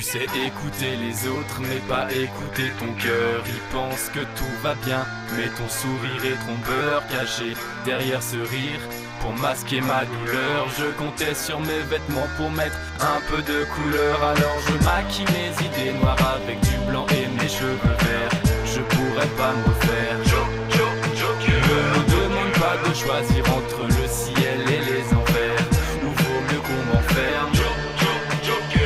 sais écouter les autres mais pas écouter ton cœur. Il pense que tout va bien mais ton sourire est trompeur, caché derrière ce rire pour masquer ma douleur. Je comptais sur mes vêtements pour mettre un peu de couleur, alors je maquille mes idées noires avec du blanc et mes cheveux verts. Je pourrais pas me refaire. Ne me demande pas de choisir entre le ciel et les enfers, ou vaut mieux qu'on m'enferme.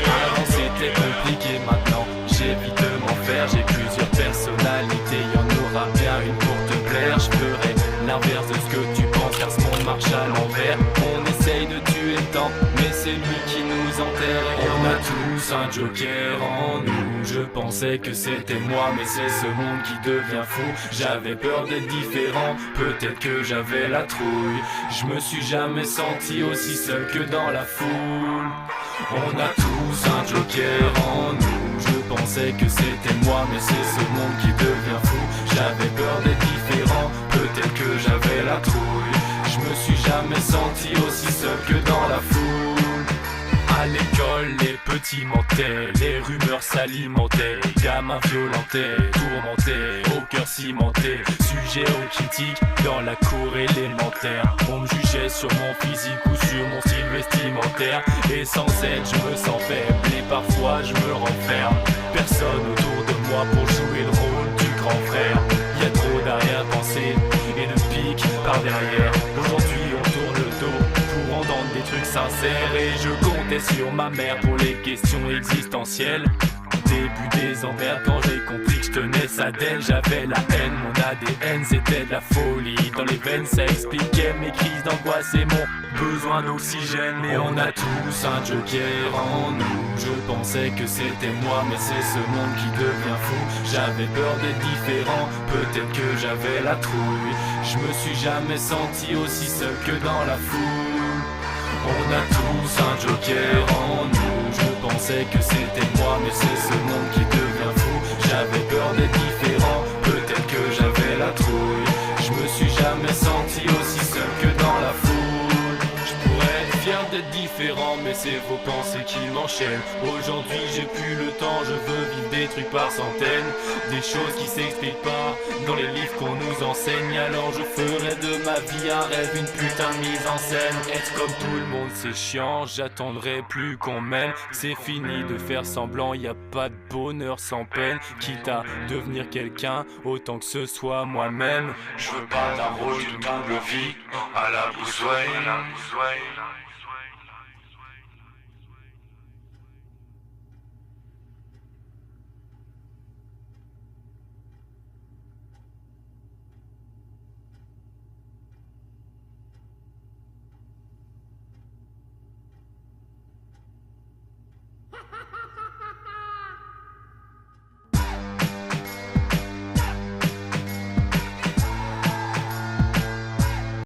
Avant c'était compliqué, maintenant j'évite de m'en faire. J'ai plusieurs personnalités, y'en aura bien une pour te plaire. Je ferai l'inverse de ce que tu penses car ce monde marche à l'envers. On essaye de tuer le temps mais c'est lui qui nous enterre. Et on a tous un joker en nous. Je pensais que c'était moi mais c'est ce monde qui devient fou. J'avais peur d'être différent, peut-être que j'avais la trouille. Je me suis jamais senti aussi seul que dans la foule. On a tous un joker en nous. Je pensais que c'était moi mais c'est ce monde qui devient fou. J'avais peur d'être différent, peut-être que j'avais la trouille. Je me suis jamais senti aussi seul que dans la foule. À l'école, les petits mentaient, les rumeurs s'alimentaient. Gamins violentés, tourmentés, au cœur cimenté. Sujet aux critiques dans la cour élémentaire. On me jugeait sur mon physique ou sur mon style vestimentaire. Et sans aide, je me sens faible et parfois je me renferme. Personne autour de moi pour jouer le rôle du grand frère. Y a trop d'arrière-pensée et de piques par derrière. Aujourd'hui on tourne le dos pour entendre des trucs sincères. Et je comptais sur ma mère pour les questions existentielles. Début des emmerdes quand j'ai compris que je tenais ça d'elle. J'avais la haine, mon ADN c'était de la folie. Dans les veines ça expliquait mes crises d'angoisse et mon besoin d'oxygène. Mais on a tous un joker en nous. Je pensais que c'était moi mais c'est ce monde qui devient fou. J'avais peur d'être différent, peut-être que j'avais la trouille. Je me suis jamais senti aussi seul que dans la foule. On a tous un joker en nous. Je pensais que c'était moi mais c'est ce monde qui devient fou. J'avais peur d'être différent, peut-être que j'avais la trouille. Je me suis jamais senti aussi seul que dans la foule. Je pourrais être fier d'être différent mais c'est vos pensées qui m'enchaînent. Aujourd'hui j'ai plus le temps, je veux vivre des trucs par centaines. Des choses qui s'expliquent pas dans les livres qu'on nous enseigne. Alors je ferai de ma vie un rêve, une putain de mise en scène. Être comme tout le monde c'est chiant, j'attendrai plus qu'on m'aime. C'est fini de faire semblant, y a pas de bonheur sans peine. Quitte à devenir quelqu'un, autant que ce soit moi-même. Je veux pas d'un rôle d'une double vie à la boussole.